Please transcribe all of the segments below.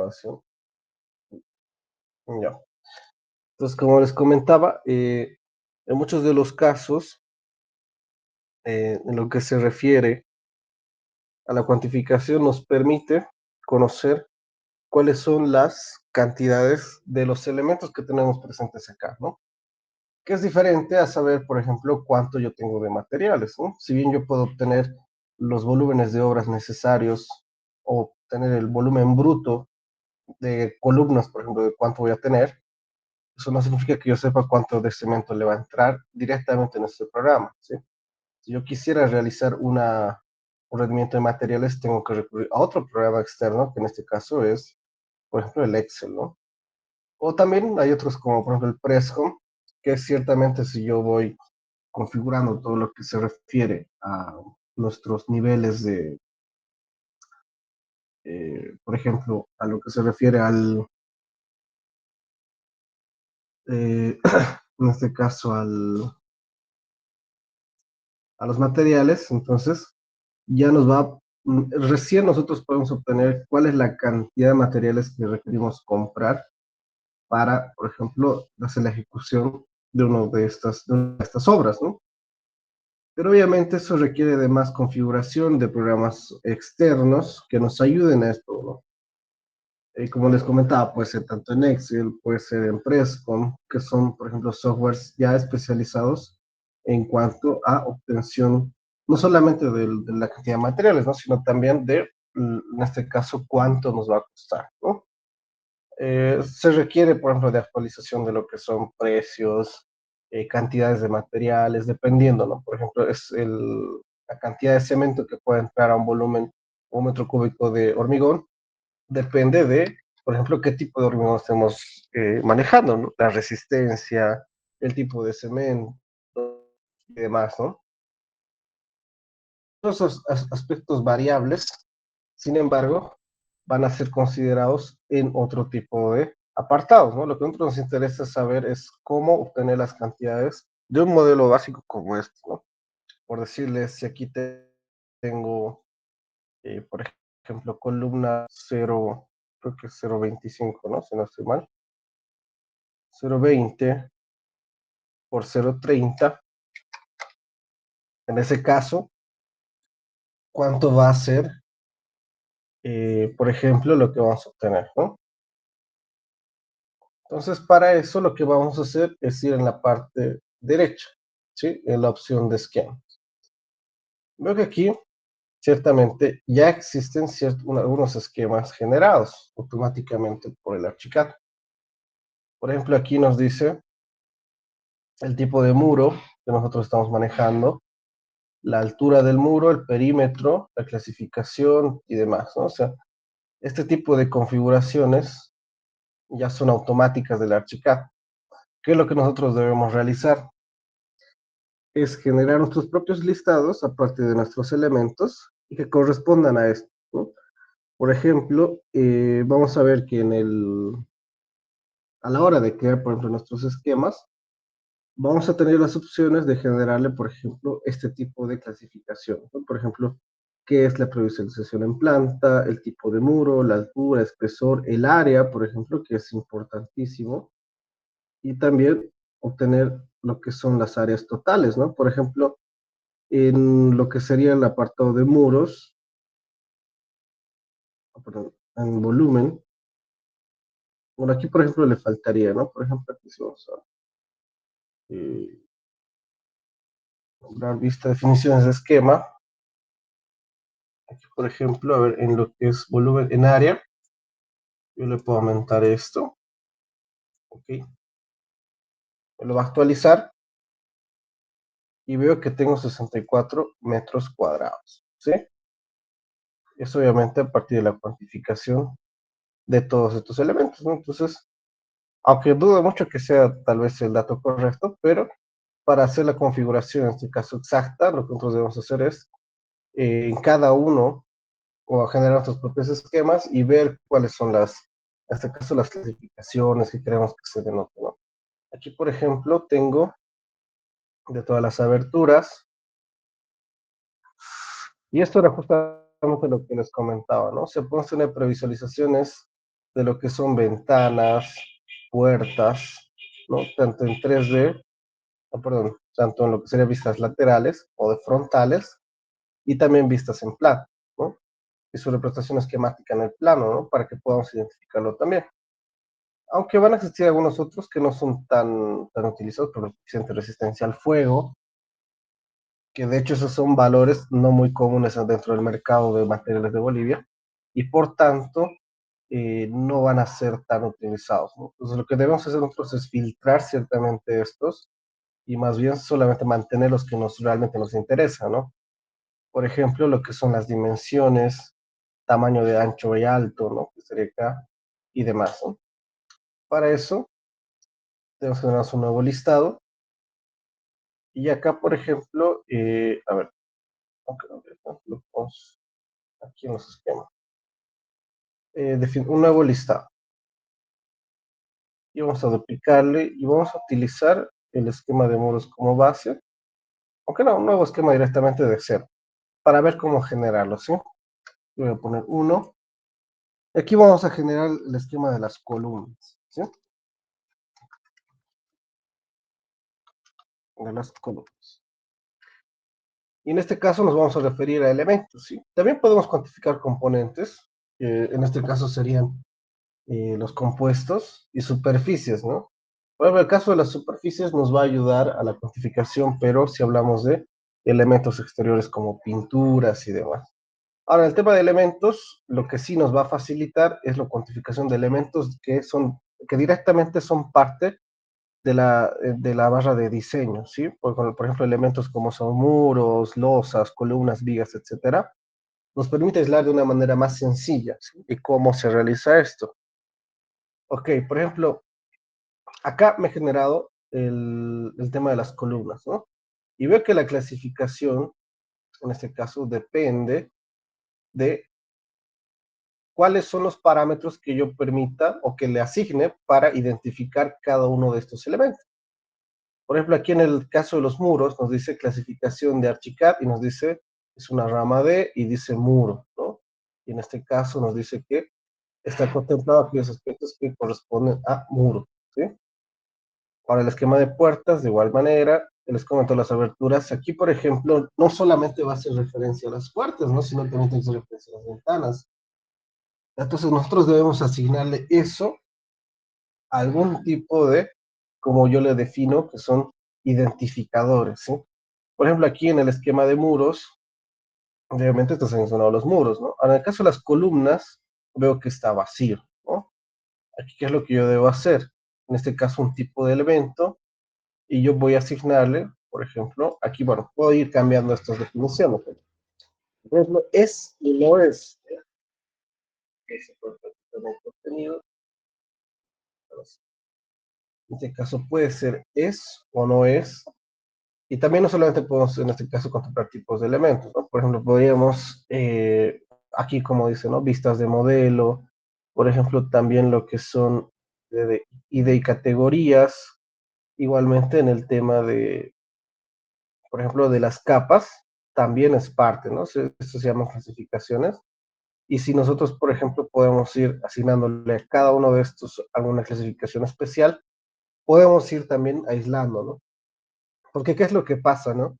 grabación. Ya. Entonces, como les comentaba, en muchos de los casos, en lo que se refiere a la cuantificación, nos permite conocer cuáles son las cantidades de los elementos que tenemos presentes acá, ¿no? Que es diferente a saber, por ejemplo, cuánto yo tengo de materiales, ¿no? Si bien yo puedo obtener los volúmenes de obras necesarios o tener el volumen bruto de columnas, por ejemplo, de cuánto voy a tener, eso no significa que yo sepa cuánto de cemento le va a entrar directamente en este programa, ¿sí? Si yo quisiera realizar un rendimiento de materiales, tengo que recurrir a otro programa externo, que en este caso es, por ejemplo, el Excel, ¿no? O también hay otros como, por ejemplo, el Prescom, que ciertamente si yo voy configurando todo lo que se refiere a nuestros niveles de, por ejemplo, a lo que se refiere en este caso, a los materiales, entonces ya nos va, recién nosotros podemos obtener cuál es la cantidad de materiales que requerimos comprar para, por ejemplo, hacer la ejecución de una de estas obras, ¿no? Pero obviamente eso requiere de más configuración de programas externos que nos ayuden a esto, ¿no? Como les comentaba, puede ser tanto en Excel, puede ser en Prescom, que son, por ejemplo, softwares ya especializados en cuanto a obtención, no solamente de la cantidad de materiales, ¿no? Sino también de, en este caso, cuánto nos va a costar, ¿no? Se requiere, por ejemplo, de actualización de lo que son precios, cantidades de materiales, dependiendo, ¿no? Por ejemplo, la cantidad de cemento que puede entrar a un volumen, un metro cúbico de hormigón, depende de, por ejemplo, qué tipo de hormigón estemos manejando, ¿no? La resistencia, el tipo de cemento y demás, ¿no? Todos esos aspectos variables, sin embargo, van a ser considerados en otro tipo de apartados, ¿no? Lo que a nosotros nos interesa saber es cómo obtener las cantidades de un modelo básico como este, ¿no? Por decirles, si aquí tengo, por ejemplo, columna 0, creo que es 0,25, ¿no? Si no estoy mal. 0,20 por 0,30. En ese caso, ¿cuánto va a ser, por ejemplo, lo que vamos a obtener, ¿no? Entonces, para eso lo que vamos a hacer es ir en la parte derecha, ¿sí? En la opción de esquema. Veo que aquí, ciertamente, ya existen algunos esquemas generados automáticamente por el Archicad. Por ejemplo, aquí nos dice el tipo de muro que nosotros estamos manejando, la altura del muro, el perímetro, la clasificación y demás, ¿no? O sea, este tipo de configuraciones ya son automáticas del Archicad. ¿Qué es lo que nosotros debemos realizar? Es generar nuestros propios listados a partir de nuestros elementos y que correspondan a esto, ¿no? Por ejemplo, vamos a ver que a la hora de crear, por ejemplo, nuestros esquemas, vamos a tener las opciones de generarle, por ejemplo, este tipo de clasificación, ¿no? Por ejemplo, qué es la previsualización en planta, el tipo de muro, la altura, espesor, el área, por ejemplo, que es importantísimo, y también obtener lo que son las áreas totales, ¿no? Por ejemplo, en lo que sería el apartado de muros, perdón, en volumen, bueno, aquí por ejemplo le faltaría, ¿no? Por ejemplo, aquí si vamos a eh, nombrar vista definiciones de esquema, aquí por ejemplo, a ver, en lo que es volumen en área, yo le puedo aumentar esto, ¿ok? Me lo va a actualizar y veo que tengo 64 metros cuadrados, ¿sí? Eso obviamente a partir de la cuantificación de todos estos elementos, ¿no? Entonces, aunque dudo mucho que sea tal vez el dato correcto, pero para hacer la configuración, en este caso exacta, lo que nosotros debemos hacer es en cada uno o generar nuestros propios esquemas y ver cuáles son en este caso, las clasificaciones que queremos que se denoten, ¿no? Aquí, por ejemplo, tengo de todas las aberturas, y esto era justamente lo que les comentaba, ¿no? Se pueden tener previsualizaciones de lo que son ventanas, puertas, ¿no? Tanto en 3D, perdón, tanto en lo que serían vistas laterales o de frontales y también vistas en plano, ¿no? Y su representación esquemática en el plano, ¿no? Para que podamos identificarlo también. Aunque van a existir algunos otros que no son tan utilizados por el coeficiente de resistencia al fuego, que de hecho esos son valores no muy comunes dentro del mercado de materiales de Bolivia y por tanto no van a ser tan utilizados, ¿no? Entonces lo que debemos hacer nosotros es filtrar ciertamente estos y más bien solamente mantener los que realmente nos interesan, ¿no? Por ejemplo, lo que son las dimensiones, tamaño de ancho y alto, ¿no? Que sería acá y demás, ¿no? Para eso tenemos que generar un nuevo listado y acá, por ejemplo, a ver, okay, lo ponemos aquí en los esquemas. Un nuevo listado y vamos a duplicarle y vamos a utilizar el esquema de muros como base, aunque no, un nuevo esquema directamente de cero, para ver cómo generarlo, ¿sí? Voy a poner uno. Aquí vamos a generar el esquema de las columnas, ¿sí? De las columnas. Y en este caso nos vamos a referir a elementos, ¿sí? También podemos cuantificar componentes, en este caso serían los compuestos y superficies, ¿no? Por ejemplo, el caso de las superficies nos va a ayudar a la cuantificación, pero si hablamos de elementos exteriores como pinturas y demás. Ahora, el tema de elementos, lo que sí nos va a facilitar es la cuantificación de elementos que directamente son parte de la barra de diseño, ¿sí? Por ejemplo, elementos como son muros, losas, columnas, vigas, etcétera, nos permite aislar de una manera más sencilla, ¿sí? ¿Y cómo se realiza esto? Ok, por ejemplo, acá me he generado el tema de las columnas, ¿no? Y veo que la clasificación, en este caso, depende de cuáles son los parámetros que yo permita o que le asigne para identificar cada uno de estos elementos. Por ejemplo, aquí en el caso de los muros nos dice clasificación de Archicad y nos dice es una rama D y dice muro, ¿no? Y en este caso nos dice que está contemplado aquellos aspectos que corresponden a muro, ¿sí? Para el esquema de puertas, de igual manera, les comento las aberturas. Aquí, por ejemplo, no solamente va a hacer referencia a las puertas, ¿no? Sino también tiene que hacer referencia a las ventanas. Entonces, nosotros debemos asignarle eso a algún tipo de, como yo le defino, que son identificadores, ¿sí? Por ejemplo, aquí en el esquema de muros, obviamente estos han mencionado los muros, ¿no? Ahora, en el caso de las columnas, veo que está vacío, ¿no? Aquí, ¿qué es lo que yo debo hacer? En este caso, un tipo de elemento, y yo voy a asignarle, por ejemplo, aquí, bueno, puedo ir cambiando estas definiciones. Por ejemplo, es y no es. Ese contenido. En este caso puede ser es o no es. Y también no solamente podemos, en este caso, contemplar tipos de elementos, ¿no? Por ejemplo, podríamos, aquí como dice, ¿no? Vistas de modelo, por ejemplo, también lo que son de categorías, igualmente en el tema de, por ejemplo, de las capas, también es parte, ¿no? Esto se llaman clasificaciones. Y si nosotros, por ejemplo, podemos ir asignándole a cada uno de estos alguna clasificación especial, podemos ir también aislando, ¿no? Porque ¿qué es lo que pasa, no?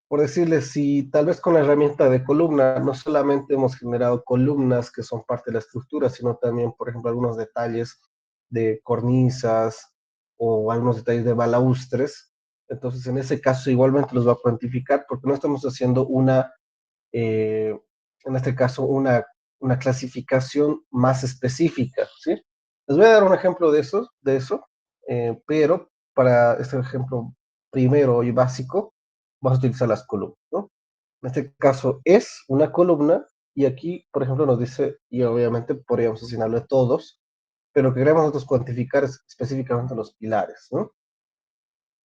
Por decirles, si tal vez con la herramienta de columna no solamente hemos generado columnas que son parte de la estructura, sino también, por ejemplo, algunos detalles de cornisas o algunos detalles de balaustres, entonces en ese caso igualmente los va a cuantificar porque no estamos haciendo eh, en este caso, una clasificación más específica, ¿sí? Les voy a dar un ejemplo de eso, pero para este ejemplo primero y básico, vamos a utilizar las columnas, ¿no? En este caso es una columna y aquí, por ejemplo, nos dice, y obviamente podríamos asignarlo a todos, pero lo que queremos nosotros cuantificar es específicamente los pilares, ¿no?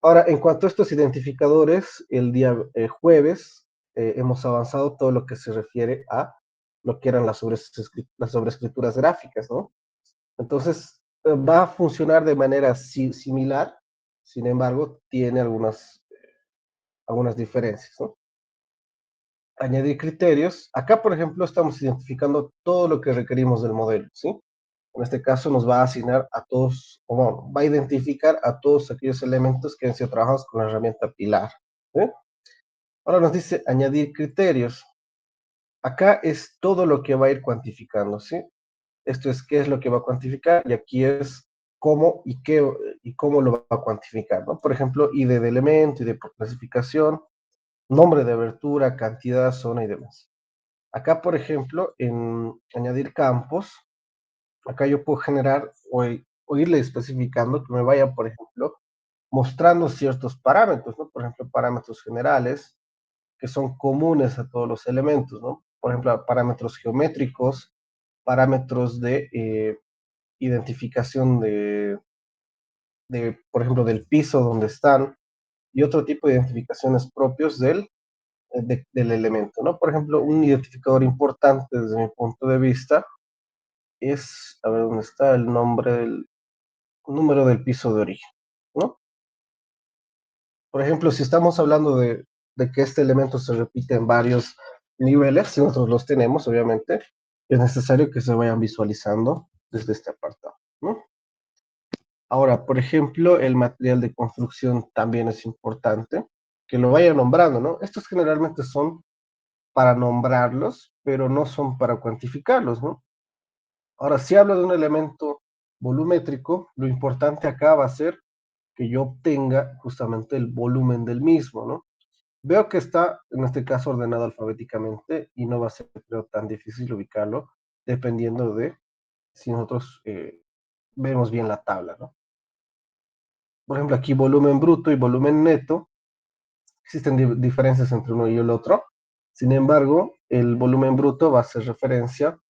Ahora, en cuanto a estos identificadores, el día jueves hemos avanzado todo lo que se refiere a lo que eran las sobrescrituras gráficas, ¿no? Entonces, va a funcionar de manera similar, sin embargo, tiene algunas diferencias, ¿no? Añadir criterios. Acá, por ejemplo, estamos identificando todo lo que requerimos del modelo, ¿sí? En este caso nos va a asignar a todos, o bueno, va a identificar a todos aquellos elementos que han sido trabajados con la herramienta Pilar. ¿Sí? Ahora nos dice añadir criterios. Acá es todo lo que va a ir cuantificando, ¿sí? Esto es qué es lo que va a cuantificar y aquí es cómo y qué y cómo lo va a cuantificar, ¿no? Por ejemplo, ID de elemento, ID por clasificación, nombre de abertura, cantidad, zona y demás. Acá, por ejemplo, en añadir campos, acá yo puedo generar o irle especificando que me vaya, por ejemplo, mostrando ciertos parámetros, ¿no? Por ejemplo, parámetros generales que son comunes a todos los elementos, ¿no? Por ejemplo, parámetros geométricos, parámetros de identificación por ejemplo, del piso donde están y otro tipo de identificaciones propios del elemento, ¿no? Por ejemplo, un identificador importante desde mi punto de vista es, a ver, ¿dónde está el nombre del número del piso de origen, ¿no? Por ejemplo, si estamos hablando de que este elemento se repite en varios niveles, si nosotros los tenemos, obviamente, es necesario que se vayan visualizando desde este apartado, ¿no? Ahora, por ejemplo, el material de construcción también es importante que lo vaya nombrando, ¿no? Estos generalmente son para nombrarlos, pero no son para cuantificarlos, ¿no? Ahora, si hablo de un elemento volumétrico, lo importante acá va a ser que yo obtenga justamente el volumen del mismo, ¿no? Veo que está, en este caso, ordenado alfabéticamente y no va a ser, creo, tan difícil ubicarlo, dependiendo de si nosotros vemos bien la tabla, ¿no? Por ejemplo, aquí volumen bruto y volumen neto, existen diferencias entre uno y el otro. Sin embargo, el volumen bruto va a hacer referencia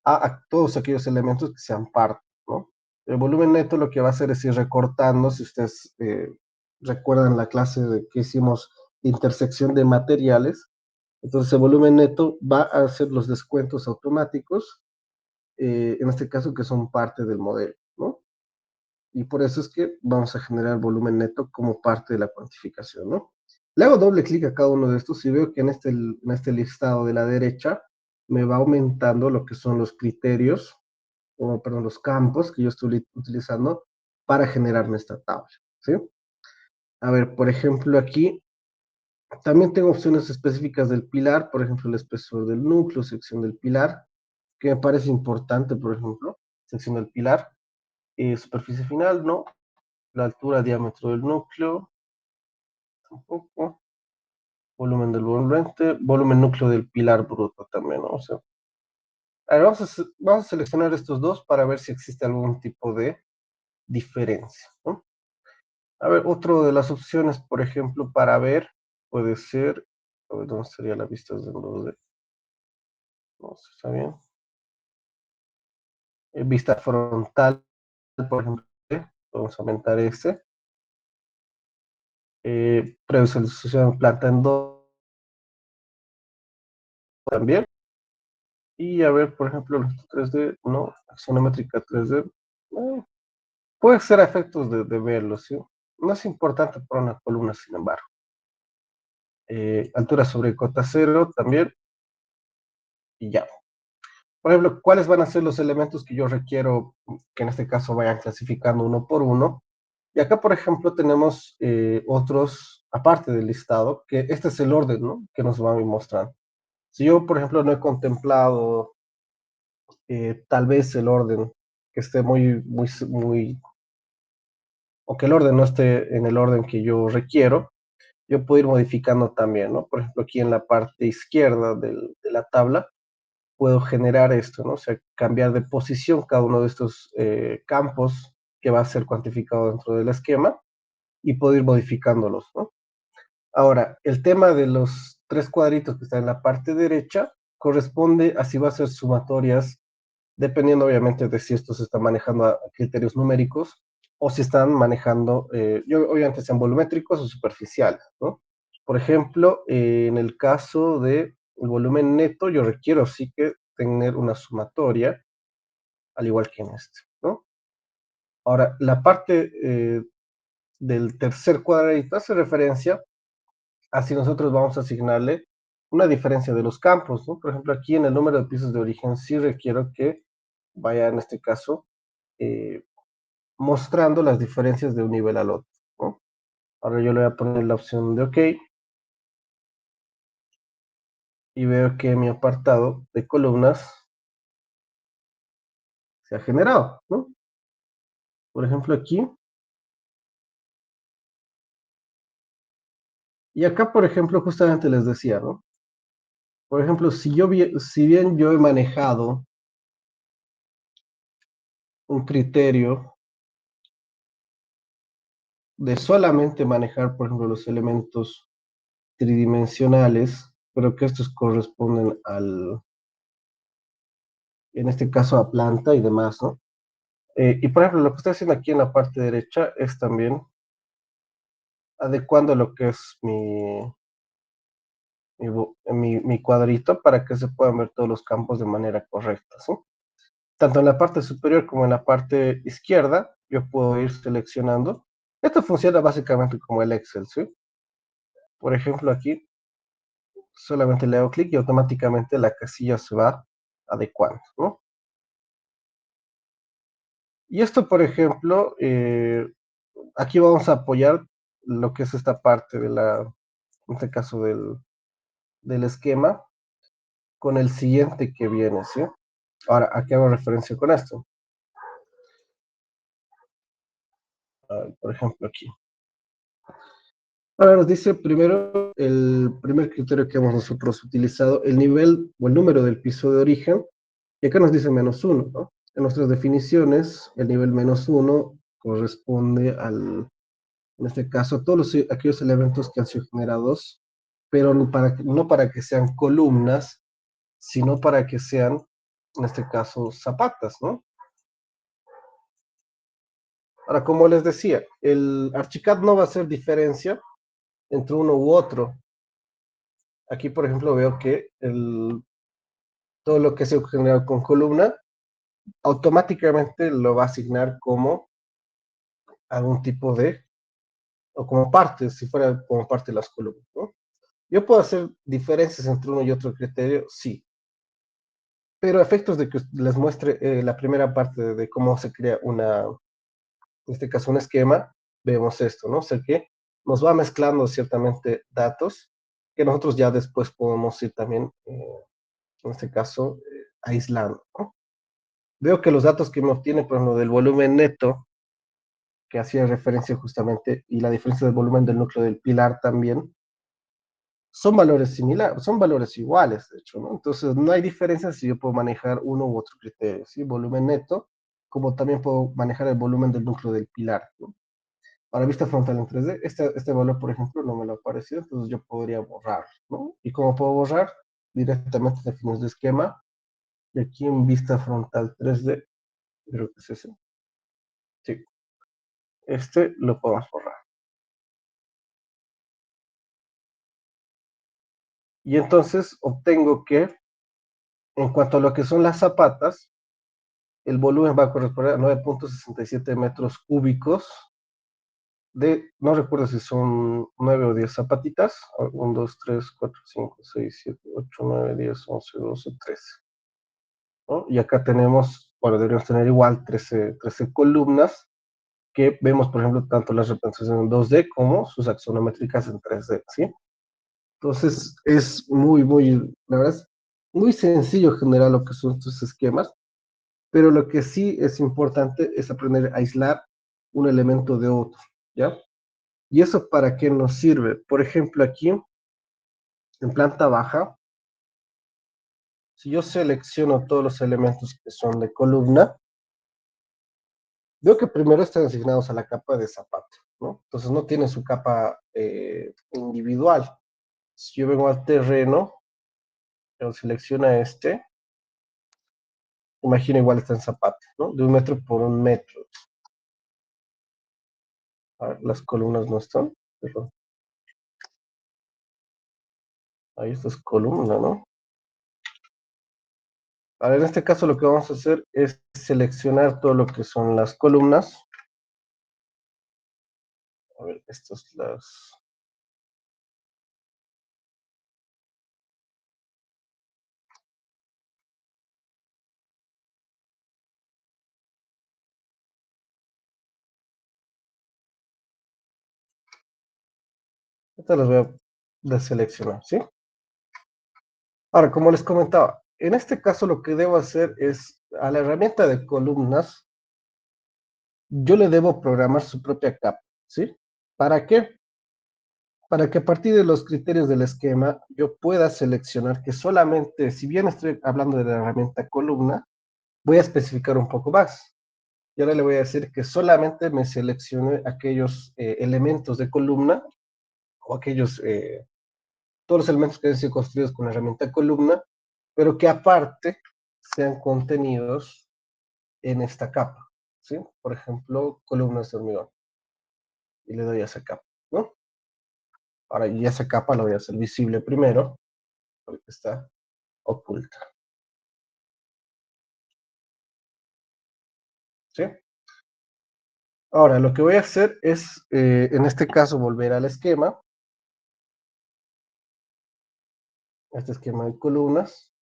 a todos aquellos elementos que sean parte, ¿no? El volumen neto lo que va a hacer es ir recortando, si ustedes recuerdan la clase de que hicimos intersección de materiales, entonces el volumen neto va a hacer los descuentos automáticos, en este caso que son parte del modelo, ¿no? Y por eso es que vamos a generar volumen neto como parte de la cuantificación, ¿no? Le hago doble clic a cada uno de estos y veo que en este listado de la derecha me va aumentando lo que son los criterios, o perdón, los campos que yo estoy utilizando para generarme esta tabla, ¿sí? A ver, por ejemplo, aquí también tengo opciones específicas del pilar, por ejemplo, el espesor del núcleo, sección del pilar, que me parece importante, por ejemplo, sección del pilar, superficie final, no, la altura, diámetro del núcleo, tampoco, volumen del volvente, volumen núcleo del pilar bruto también, ¿no? O sea, a ver, vamos a seleccionar estos dos para ver si existe algún tipo de diferencia, ¿no? A ver, otro de las opciones, por ejemplo, para ver, puede ser, a ver, ¿dónde sería la vista desde 2D? No sé, está bien. Vista frontal, por ejemplo, vamos a aumentar ese. Previsualización de planta en 2 también. Y a ver, por ejemplo, los 3D, no, axonométrica 3D, puede ser a efectos de verlo, ¿sí? No es importante para una columna, sin embargo. Altura sobre cota cero también, y ya. Por ejemplo, ¿cuáles van a ser los elementos que yo requiero que en este caso vayan clasificando uno por uno? Y acá, por ejemplo, tenemos otros, aparte del listado, que este es el orden, ¿no? Que nos van a mostrar. Si yo, por ejemplo, no he contemplado tal vez el orden que esté o que el orden no esté en el orden que yo requiero, yo puedo ir modificando también, ¿no? Por ejemplo, aquí en la parte izquierda de la tabla, puedo generar esto, ¿no? O sea, cambiar de posición cada uno de estos campos que va a ser cuantificado dentro del esquema y puedo ir modificándolos, ¿no? Ahora, el tema de los tres cuadritos que están en la parte derecha corresponde a si va a ser sumatorias, dependiendo obviamente de si esto se está manejando a criterios numéricos o si están manejando, obviamente sean volumétricos o superficiales, ¿no? Por ejemplo, en el caso de el volumen neto, yo requiero sí que tener una sumatoria, al igual que en este, ¿no? Ahora, la parte del tercer cuadradito hace referencia a si nosotros vamos a asignarle una diferencia de los campos, ¿no? Por ejemplo, aquí en el número de pisos de origen sí requiero que vaya en este caso eh, mostrando las diferencias de un nivel al otro, ¿no? Ahora yo le voy a poner la opción de OK y veo que mi apartado de columnas se ha generado, ¿no? Por ejemplo aquí. Y acá, por ejemplo, justamente les decía, ¿no? Por ejemplo, si bien yo he manejado un criterio de solamente manejar, por ejemplo, los elementos tridimensionales, pero que estos corresponden en este caso a planta y demás, ¿no? Y por ejemplo, lo que estoy haciendo aquí en la parte derecha es también adecuando lo que es mi cuadrito para que se puedan ver todos los campos de manera correcta, ¿sí? Tanto en la parte superior como en la parte izquierda, yo puedo ir seleccionando. Esto funciona básicamente como el Excel, ¿sí? Por ejemplo, aquí solamente le hago clic y automáticamente la casilla se va adecuando, ¿no? Y esto, por ejemplo, aquí vamos a apoyar lo que es esta parte en este caso del esquema, con el siguiente que viene, ¿sí? Ahora, ¿a qué hago referencia con esto? Por ejemplo, aquí. Ahora nos dice primero el primer criterio que hemos nosotros utilizado, el nivel o el número del piso de origen, y acá nos dice -1, ¿no? En nuestras definiciones, el nivel -1 corresponde en este caso, a todos aquellos elementos que han sido generados, pero no para que sean columnas, sino para que sean, en este caso, zapatas, ¿no? Ahora, como les decía, el Archicad no va a hacer diferencia entre uno u otro. Aquí, por ejemplo, veo que todo lo que se ha generado con columna automáticamente lo va a asignar como algún tipo o como parte, si fuera como parte de las columnas, ¿no? Yo puedo hacer diferencias entre uno y otro criterio, sí, pero a efectos de que les muestre la primera parte de cómo se crea en este caso un esquema, vemos esto, ¿no? O sea que nos va mezclando ciertamente datos que nosotros ya después podemos ir también, en este caso, aislando, ¿no? Veo que los datos que me obtiene, por ejemplo, del volumen neto, que hacía referencia justamente, y la diferencia del volumen del núcleo del pilar también, son valores similares, son valores iguales, de hecho, ¿no? Entonces, no hay diferencia si yo puedo manejar uno u otro criterio, ¿sí? Volumen neto, como también puedo manejar el volumen del núcleo del pilar, ¿no? Para vista frontal en 3D, este valor, por ejemplo, no me lo ha aparecido, entonces yo podría borrar, ¿no? ¿Y cómo puedo borrar? Directamente definimos de esquema, y aquí en vista frontal 3D, creo que es ese, sí, este lo podemos borrar. Y entonces obtengo que, en cuanto a lo que son las zapatas, el volumen va a corresponder a 9.67 metros cúbicos no recuerdo si son 9 o 10 zapatitas, 1, 2, 3, 4, 5, 6, 7, 8, 9, 10, 11, 12, 13, ¿no? Y acá tenemos, bueno, deberíamos tener igual 13 columnas que vemos, por ejemplo, tanto las representaciones en 2D como sus axonométricas en 3D, ¿sí? Entonces, es la verdad, es muy sencillo generar lo que son estos esquemas, pero lo que sí es importante es aprender a aislar un elemento de otro, ¿ya? ¿Y eso para qué nos sirve? Por ejemplo, aquí en planta baja, si yo selecciono todos los elementos que son de columna, veo que primero están asignados a la capa de zapato, ¿no? Entonces no tiene su capa individual. Si yo vengo al terreno, yo selecciona este, imagina igual está en zapato, ¿no? De 1 metro por 1 metro. A ver, las columnas no están, pero ahí está es columna, ¿no? A ver, en este caso lo que vamos a hacer es seleccionar todo lo que son las columnas. A ver, estas las... Entonces los voy a deseleccionar, ¿sí? Ahora, como les comentaba, en este caso lo que debo hacer es, a la herramienta de columnas, yo le debo programar su propia capa, ¿sí? ¿Para qué? Para que a partir de los criterios del esquema yo pueda seleccionar que solamente, si bien estoy hablando de la herramienta columna, voy a especificar un poco más. Y ahora le voy a decir que solamente me seleccione aquellos elementos de columna o aquellos, todos los elementos que han sido construidos con la herramienta columna, pero que aparte sean contenidos en esta capa, ¿sí? Por ejemplo, columnas de hormigón. Y le doy a esa capa, ¿no? Ahora, y esa capa la voy a hacer visible primero, porque está oculta, ¿sí? Ahora, lo que voy a hacer es, en este caso, volver al esquema, este esquema de columnas,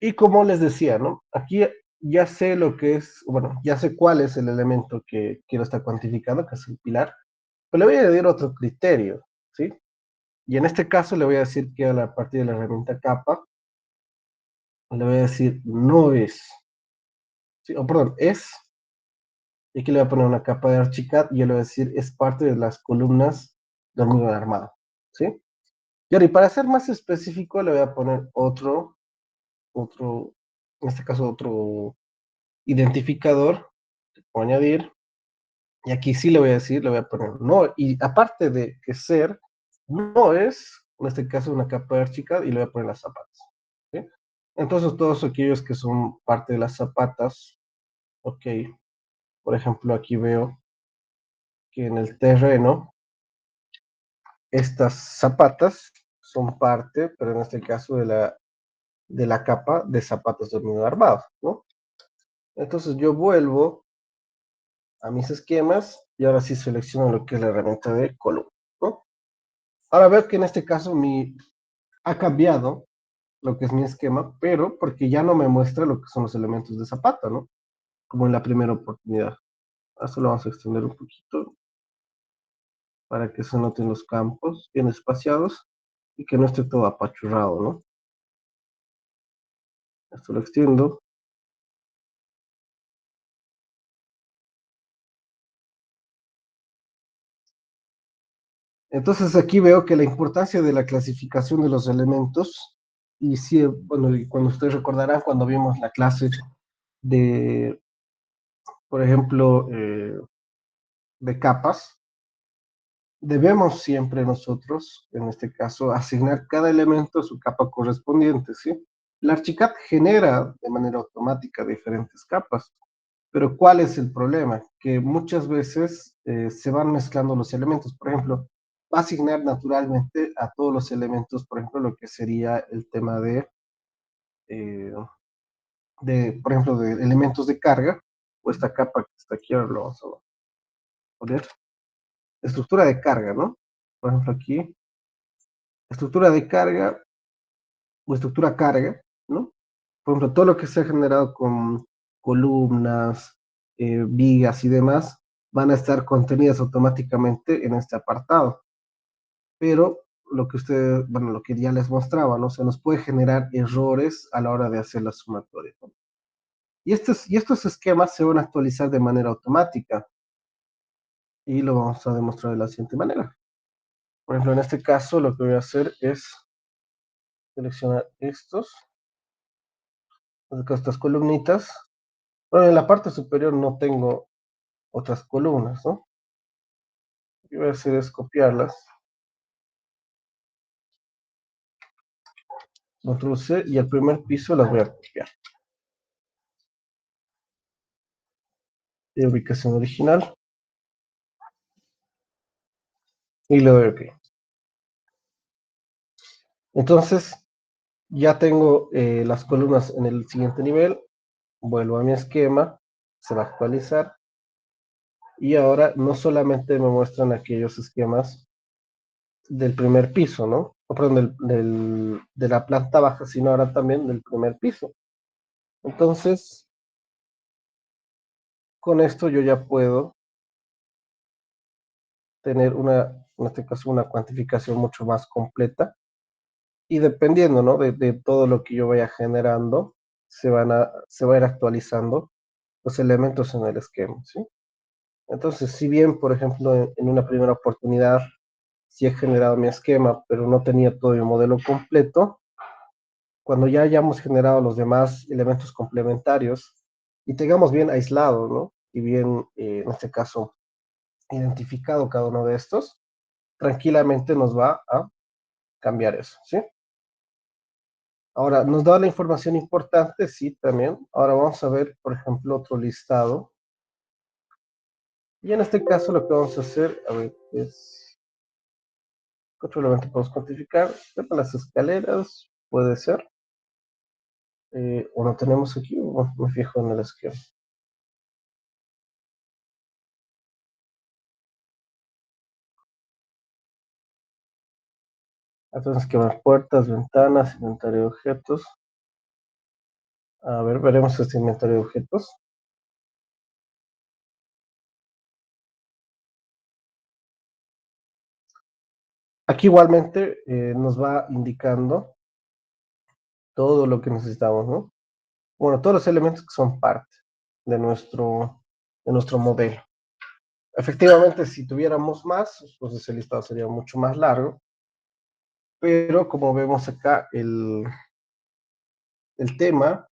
y como les decía, ¿no? Aquí ya sé lo que es, bueno, ya sé cuál es el elemento que quiero estar cuantificando, que es el pilar, pero le voy a añadir otro criterio, ¿sí? Y en este caso le voy a decir que a partir de la herramienta capa, le voy a decir no es, ¿sí? O perdón, es, y aquí le voy a poner una capa de Archicad y yo le voy a decir es parte de las columnas de hormigón armado, ¿sí? Y ahora, y para ser más específico, le voy a poner otro, en este caso otro identificador, o añadir, y aquí sí le voy a decir, le voy a poner no, y aparte de que ser, no es, en este caso, una capa de Archicad y le voy a poner las zapatas, ¿sí? Entonces, todos aquellos que son parte de las zapatas, ok, por ejemplo, aquí veo que en el terreno, estas zapatas son parte, pero en este caso de la capa de zapatos de hormigón armado, ¿no? Entonces yo vuelvo a mis esquemas y ahora sí selecciono lo que es la herramienta de columna, ¿no? Ahora veo que en este caso ha cambiado lo que es mi esquema, pero porque ya no me muestra lo que son los elementos de zapata, ¿no? Como en la primera oportunidad. Esto lo vamos a extender un poquito para que se noten los campos bien espaciados y que no esté todo apachurrado, ¿no? Esto lo extiendo. Entonces aquí veo que la importancia de la clasificación de los elementos, y sí, bueno, y cuando ustedes recordarán cuando vimos la clase de, por ejemplo, de capas, debemos siempre nosotros, en este caso, asignar cada elemento a su capa correspondiente, ¿sí? La Archicad genera de manera automática diferentes capas, pero ¿cuál es el problema? Que muchas veces se van mezclando los elementos. Por ejemplo, va a asignar naturalmente a todos los elementos, por ejemplo, lo que sería el tema eh, por ejemplo, de elementos de carga, o esta capa que está aquí, ahora lo vamos a poner, estructura de carga, ¿no? Por ejemplo, aquí, estructura de carga o estructura carga, ¿no? Por ejemplo, todo lo que se ha generado con columnas, vigas y demás, van a estar contenidas automáticamente en este apartado. Pero lo que ustedes, bueno, lo que ya les mostraba, ¿no? Se nos puede generar errores a la hora de hacer la sumatoria, ¿no? Y estos esquemas se van a actualizar de manera automática y lo vamos a demostrar de la siguiente manera. Por ejemplo, en este caso lo que voy a hacer es seleccionar estas columnitas. Bueno, en la parte superior no tengo otras columnas, ¿no? Lo que voy a hacer es copiarlas, control C, y el primer piso las voy a copiar. De ubicación original y le doy OK. Entonces, ya tengo las columnas en el siguiente nivel, vuelvo a mi esquema, se va a actualizar y ahora no solamente me muestran aquellos esquemas del primer piso, ¿no? O, perdón, de la planta baja, sino ahora también del primer piso. Entonces, con esto yo ya puedo tener en este caso, una cuantificación mucho más completa y dependiendo, ¿no? De todo lo que yo vaya generando, se va a ir actualizando los elementos en el esquema, ¿sí? Entonces, si bien, por ejemplo, en una primera oportunidad, sí he generado mi esquema, pero no tenía todo el modelo completo, cuando ya hayamos generado los demás elementos complementarios y tengamos bien aislado, ¿no? Y bien, en este caso, identificado cada uno de estos, tranquilamente nos va a cambiar eso, ¿sí? Ahora, nos da la información importante, sí, también. Ahora vamos a ver, por ejemplo, otro listado. Y en este caso lo que vamos a hacer, a ver, es ¿qué otro elemento podemos cuantificar? Bueno, las escaleras, puede ser. O no tenemos aquí, o me fijo en el esquema. Entonces, que ver puertas, ventanas, inventario de objetos. A ver, veremos este inventario de objetos. Aquí igualmente nos va indicando todo lo que necesitamos, ¿no? Bueno, todos los elementos que son parte de de nuestro modelo. Efectivamente, si tuviéramos más, pues ese listado sería mucho más largo, pero como vemos acá, el tema,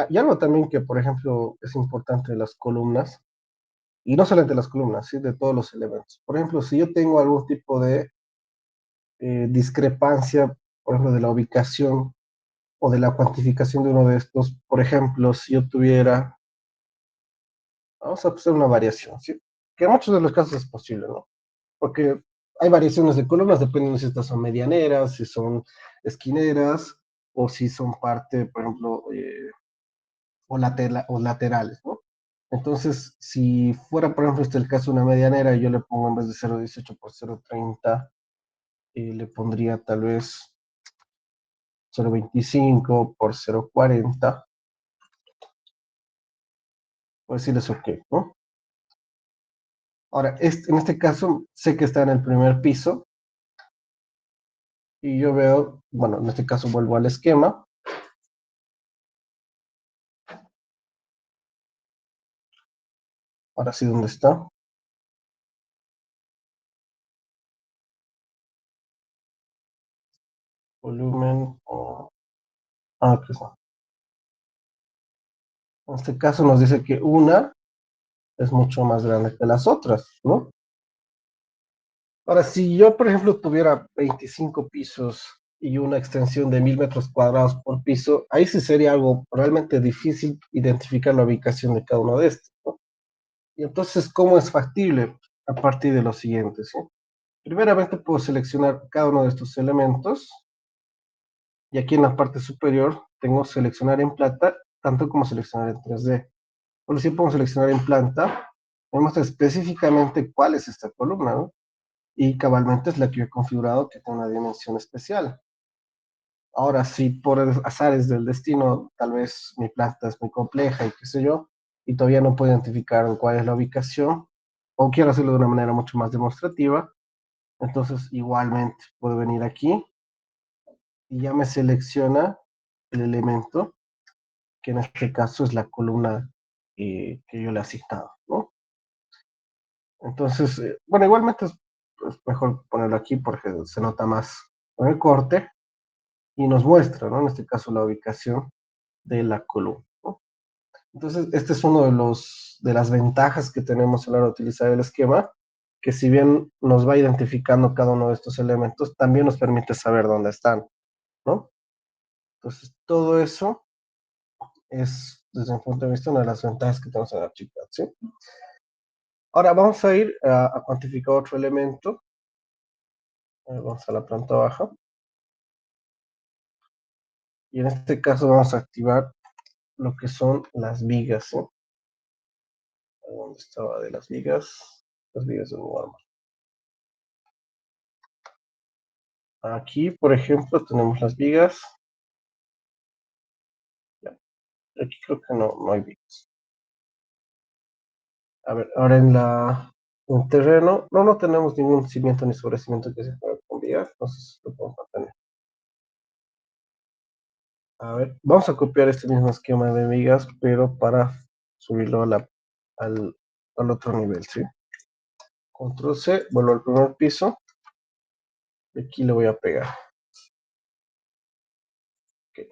y algo también que, por ejemplo, es importante de las columnas, y no solamente de las columnas, ¿sí? De todos los elementos. Por ejemplo, si yo tengo algún tipo de discrepancia, por ejemplo, de la ubicación o de la cuantificación de uno de estos, por ejemplo, si yo tuviera, vamos a hacer una variación, ¿sí? Que en muchos de los casos es posible, ¿no? Porque hay variaciones de columnas dependiendo si estas son medianeras, si son esquineras o si son parte, por ejemplo, o laterales, ¿no? Entonces, si fuera, por ejemplo, este el caso de una medianera, yo le pongo en vez de 0,18 por 0,30, le pondría tal vez 0,25 por 0,40, por decirles ok, ¿no? Ahora, en este caso, sé que está en el primer piso y yo veo, bueno, en este caso vuelvo al esquema. Ahora sí, ¿dónde está? Volumen. Aquí está. En este caso nos dice que una es mucho más grande que las otras, ¿no? Ahora, si yo, por ejemplo, tuviera 25 pisos y una extensión de 1000 metros cuadrados por piso, ahí sí sería algo realmente difícil identificar la ubicación de cada uno de estos, ¿no? Y entonces, ¿cómo es factible? A partir de lo siguiente, ¿sí? Primeramente puedo seleccionar cada uno de estos elementos y aquí en la parte superior tengo seleccionar en planta, tanto como seleccionar en 3D. Por si podemos seleccionar en planta, me muestra específicamente cuál es esta columna, ¿no? Y cabalmente es la que yo he configurado que tiene una dimensión especial. Ahora, si por azares del destino, tal vez mi planta es muy compleja y qué sé yo, y todavía no puedo identificar cuál es la ubicación, o quiero hacerlo de una manera mucho más demostrativa, entonces igualmente puedo venir aquí y ya me selecciona el elemento, que en este caso es la columna que yo le he asignado, ¿no? Entonces, bueno, igualmente es mejor ponerlo aquí porque se nota más con el corte y nos muestra, ¿no? En este caso la ubicación de la columna, ¿no? Entonces, este es uno de de las ventajas que tenemos a la hora de utilizar el esquema, que si bien nos va identificando cada uno de estos elementos, también nos permite saber dónde están, ¿no? Entonces, todo eso es, desde mi punto de vista, una de las ventajas que tenemos en ArchiCAD, ¿sí? Ahora vamos a ir a cuantificar otro elemento. Vamos a la planta baja. Y en este caso vamos a activar lo que son las vigas, ¿sí? ¿Dónde estaba de las vigas? Las vigas de Walmart. Aquí, por ejemplo, tenemos las vigas. Ya, aquí creo que no hay vigas. A ver, ahora En terreno, no tenemos ningún cimiento ni sobrecimiento que se pueda combinar, entonces lo podemos mantener. A ver, vamos a copiar este mismo esquema de vigas, pero para subirlo al otro nivel, ¿sí? Control C, vuelvo al primer piso, y aquí le voy a pegar. Okay.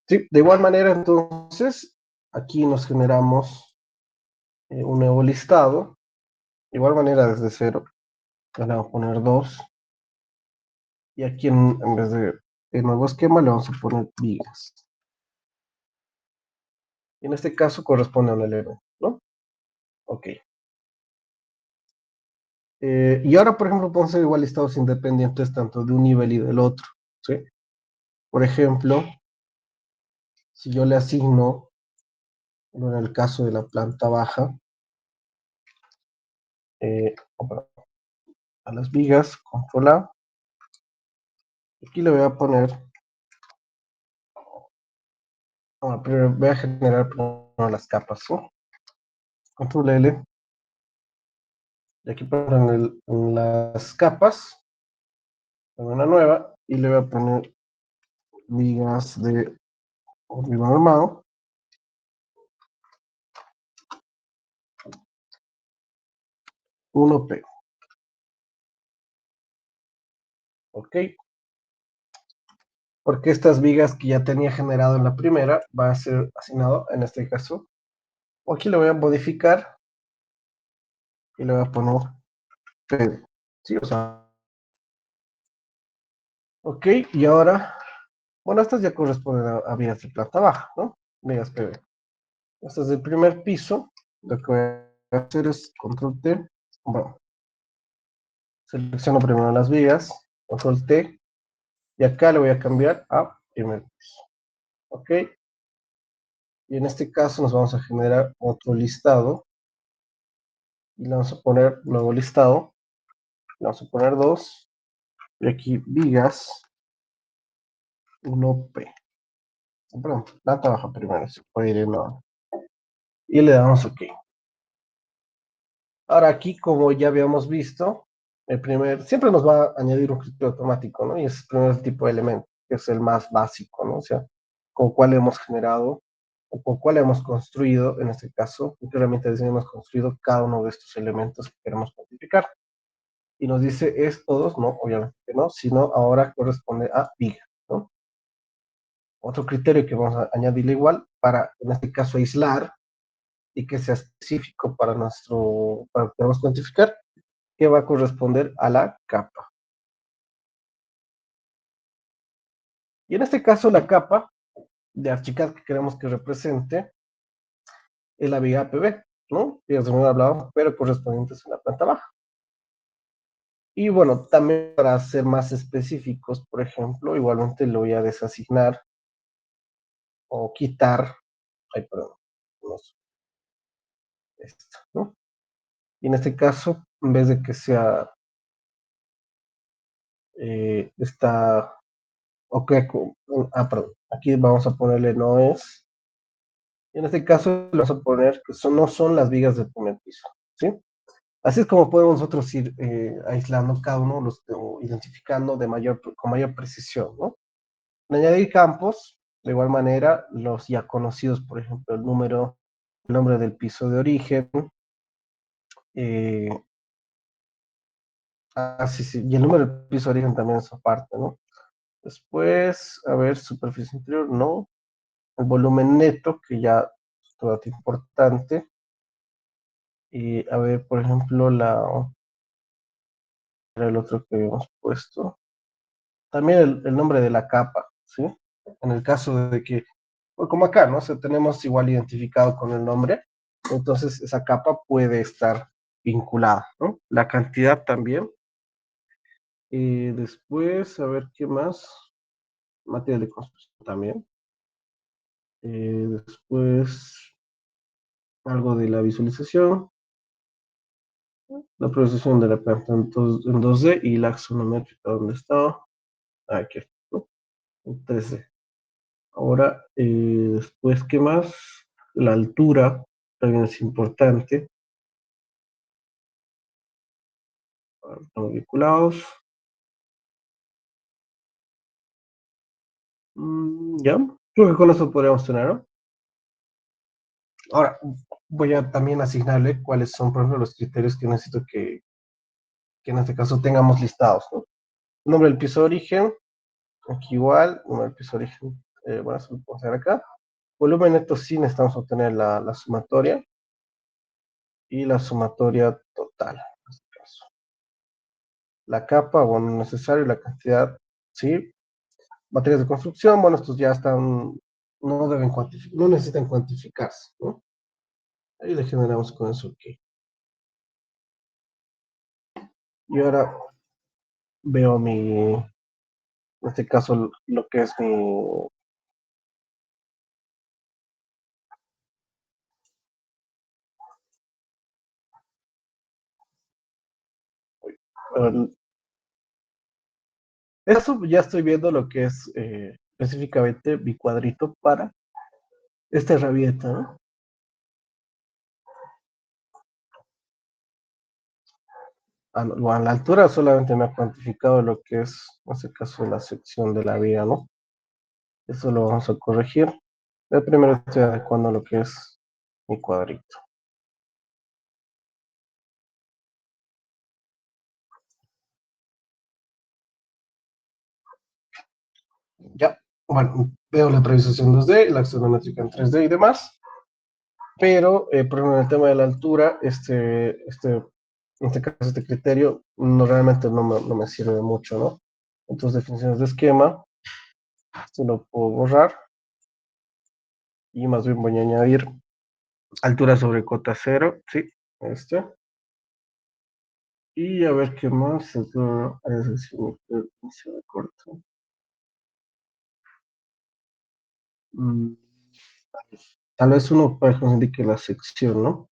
Sí, de igual manera, entonces, aquí nos generamos un nuevo listado. De igual manera, desde cero, le vamos a poner 2. Y aquí en vez de el nuevo esquema, le vamos a poner vigas. Y en este caso corresponde a un elemento, ¿no? Ok. Y ahora, por ejemplo, podemos hacer igual listados independientes tanto de un nivel y del otro, ¿sí? Por ejemplo, si yo le asigno, en el caso de la planta baja, eh, a las vigas, control A, aquí le voy a poner, primero voy a generar primero las capas, ¿no? Control L, y aquí pongo en las capas, pongo una nueva, y le voy a poner vigas de hormigón armado, 1P, ¿ok? Porque estas vigas que ya tenía generado en la primera va a ser asignado en este caso. O aquí le voy a modificar y le voy a poner PD. Sí, o sea, ok, y ahora, bueno, estas ya corresponden a vigas de planta baja, ¿no? Vigas PV. Estas del primer piso, lo que voy a hacer es control T, bueno, selecciono primero las vigas, control T, y acá le voy a cambiar a primer piso, ok, y en este caso nos vamos a generar otro listado, y le vamos a poner nuevo listado, le vamos a poner 2, y aquí vigas 1P, perdón, planta baja primero, se puede ir en orden, y le damos OK. Ahora aquí, como ya habíamos visto, siempre nos va a añadir un criterio automático, ¿no? Y es el primer tipo de elemento, que es el más básico, ¿no? O sea, con cuál hemos generado o con cuál hemos construido, en este caso, claramente hemos construido cada uno de estos elementos que queremos cuantificar. Y nos dice, ¿es todos? No, obviamente no, sino ahora corresponde a viga, ¿no? Otro criterio que vamos a añadirle igual para, en este caso, aislar y que sea específico para para que podamos cuantificar, que va a corresponder a la capa. Y en este caso, la capa de Archicad que queremos que represente es la viga APB, ¿no? Ya se me hablado, pero correspondientes a la planta baja. Y bueno, también para ser más específicos, por ejemplo, igualmente lo voy a desasignar o quitar, ay, perdón, no sé, esto, ¿no? Y en este caso, en vez de que sea esta, ok, perdón, aquí vamos a ponerle no es, y en este caso vamos a poner que no son las vigas del primer piso, ¿sí? Así es como podemos nosotros ir aislando cada uno, o identificando con mayor precisión, ¿no? Añadir campos, de igual manera, los ya conocidos, por ejemplo, el nombre del piso de origen, eh, sí, sí, y el número del piso de origen también es aparte, ¿no? Después, a ver, superficie interior, no. El volumen neto, que ya es todo dato importante. Y a ver, por ejemplo, el otro que hemos puesto. También el nombre de la capa, ¿sí? En el caso de que, pues como acá, ¿no? O sea, tenemos igual identificado con el nombre, entonces esa capa puede estar vinculada, ¿no? La cantidad también. Después, a ver qué más. Material de construcción también. Después, algo de la visualización, la procesión de la planta en 2D y la axonométrica, ¿dónde estaba? Aquí, ¿no? En 3D. Ahora, después, ¿qué más? La altura también es importante. Estamos vinculados. Ya, creo que con eso podríamos tener, ¿no? Ahora, voy a también asignarle cuáles son, por ejemplo, los criterios que necesito que en este caso tengamos listados, ¿no? Nombre del piso de origen, aquí igual, nombre del piso de origen, bueno, eso lo puedo hacer acá. Volumen neto sí necesitamos obtener la sumatoria y la sumatoria total, en este caso. La capa, bueno, necesario, la cantidad, sí. Materias de construcción, bueno, estos ya están, no deben no necesitan cuantificarse, ¿no? Ahí le generamos con eso aquí. Y ahora veo en este caso, lo que es bueno, eso ya estoy viendo lo que es específicamente mi cuadrito para esta herramienta, ¿no? A la altura solamente me ha cuantificado lo que es, en este caso, la sección de la vía, ¿no? Eso lo vamos a corregir. El primero estoy adecuando lo que es mi cuadrito. Ya, bueno, veo la previsualización 2D, la axonométrica en 3D y demás, pero por ejemplo, en el tema de la altura, en este caso, este criterio no, realmente no me sirve mucho, ¿no? Entonces, definiciones de esquema, esto lo puedo borrar y más bien voy a añadir altura sobre cota cero, sí, este. Y a ver qué más, se me corta. Mm, Tal vez uno para que nos indique la sección, ¿no?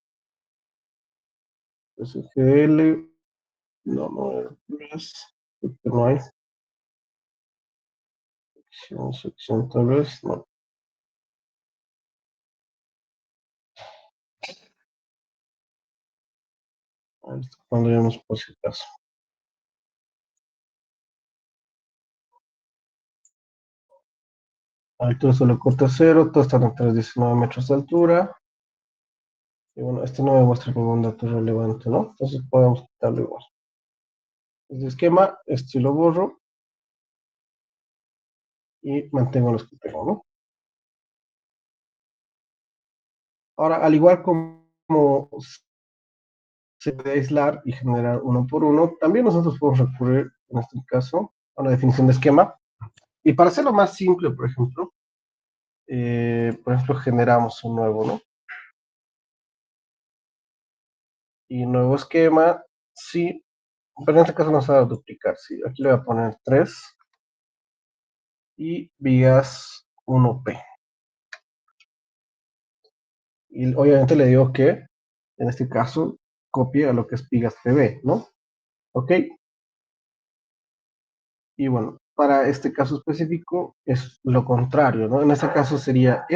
SGL, no es, no hay sección, tal vez, no. Ahí está, pondríamos por si acaso. Altura solo corta cero, todos están entre los 19 metros de altura. Y bueno, este no me muestra ningún dato relevante, ¿no? Entonces podemos quitarlo igual. Este esquema, este lo borro y mantengo los que tengo, ¿no? Ahora, al igual como se puede aislar y generar uno por uno, también nosotros podemos recurrir, en este caso, a una definición de esquema. Y para hacerlo más simple, por ejemplo, generamos un nuevo, ¿no? Y nuevo esquema, sí, pero en este caso nos va a duplicar, sí. Aquí le voy a poner 3 y vías 1P. Y obviamente le digo que, en este caso, copie a lo que es vigas PB, ¿no? Ok. Y bueno, para este caso específico es lo contrario, ¿no? En este caso sería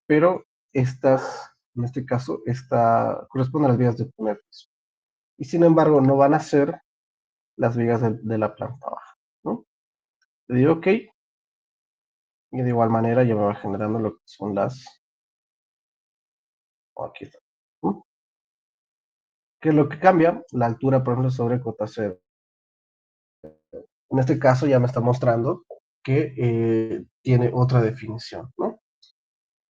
pero estas, en este caso, esta corresponde a las vigas de primer piso. Y sin embargo, no van a ser las vigas de la planta baja, ¿no? Le digo OK, y de igual manera ya me va generando lo que son aquí está, ¿no? ¿Qué es lo que cambia? La altura, por ejemplo, sobre cota cero. En este caso ya me está mostrando que tiene otra definición, ¿no?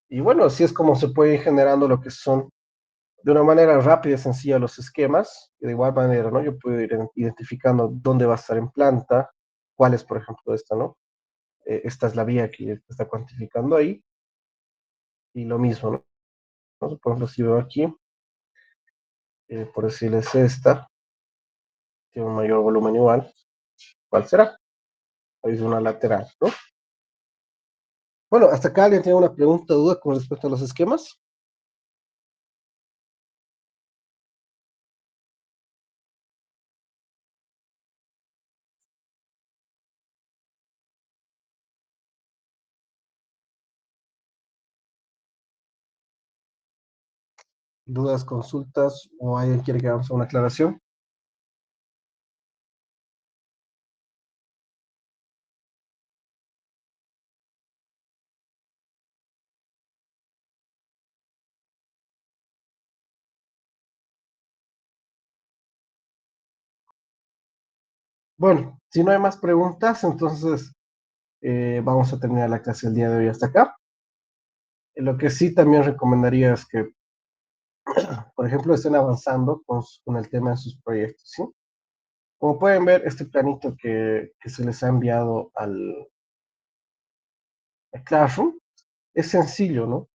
Y bueno, así es como se puede ir generando lo que son de una manera rápida y sencilla los esquemas, y de igual manera, ¿no? Yo puedo ir identificando dónde va a estar en planta, cuál es, por ejemplo, esta, ¿no? Esta es la vía que está cuantificando ahí, y lo mismo, ¿no? Por ejemplo, si veo aquí, por decirles esta, tiene un mayor volumen igual, ¿cuál será? Ahí es una lateral, ¿no? Bueno, hasta acá alguien tiene una pregunta o duda con respecto a los esquemas. Dudas, consultas, o alguien quiere que hagamos una aclaración. Bueno, si no hay más preguntas, entonces vamos a terminar la clase del día de hoy hasta acá. Lo que sí también recomendaría es que, por ejemplo, estén avanzando con el tema de sus proyectos, ¿sí? Como pueden ver, este planito que se les ha enviado al Classroom es sencillo, ¿no?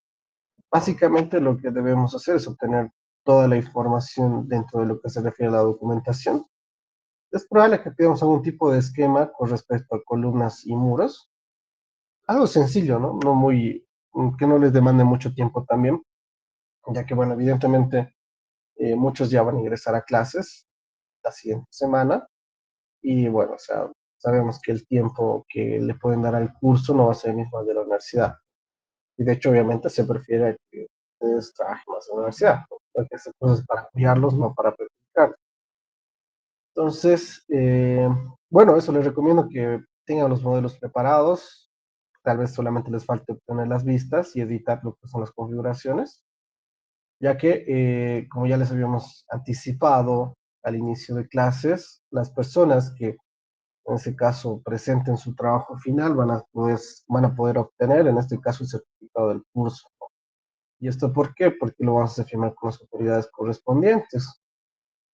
Básicamente lo que debemos hacer es obtener toda la información dentro de lo que se refiere a la documentación. Es probable que tengamos algún tipo de esquema con respecto a columnas y muros. Algo sencillo, ¿no? No muy, que no les demande mucho tiempo también, ya que, bueno, evidentemente muchos ya van a ingresar a clases la siguiente semana y, bueno, o sea, sabemos que el tiempo que le pueden dar al curso no va a ser el mismo al de la universidad. Y de hecho, obviamente, se prefiere que ustedes trabajen más en la universidad, ¿no? Porque hacer cosas para apoyarlos, no para perjudicarlos. Entonces, bueno, eso les recomiendo que tengan los modelos preparados. Tal vez solamente les falte obtener las vistas y editar lo que son las configuraciones, ya que, como ya les habíamos anticipado al inicio de clases, las personas que en ese caso presenten su trabajo final van a poder obtener, en este caso, el certificado del curso. ¿Y esto por qué? Porque lo vamos a hacer firmar con las autoridades correspondientes,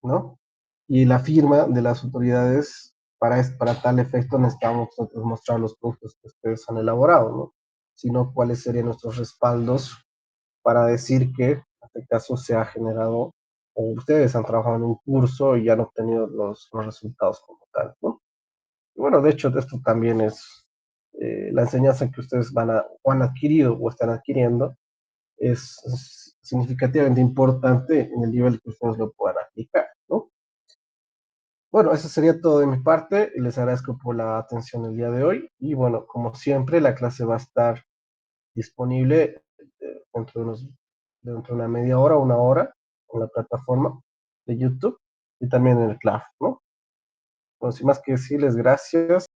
¿no? Y la firma de las autoridades, para tal efecto necesitamos nosotros mostrar los productos que ustedes han elaborado, ¿no? Sino cuáles serían nuestros respaldos para decir que en este caso se ha generado, o ustedes han trabajado en un curso y han obtenido los resultados como tal, ¿no? Y bueno, de hecho, esto también es la enseñanza que ustedes o han adquirido o están adquiriendo, es significativamente importante en el nivel que ustedes lo puedan aplicar, ¿no? Bueno, eso sería todo de mi parte. Les agradezco por la atención el día de hoy. Y bueno, como siempre, la clase va a estar disponible dentro de, dentro de una media hora, una hora, en la plataforma de YouTube y también en el Classroom, ¿no? Bueno, sin más que decirles, gracias.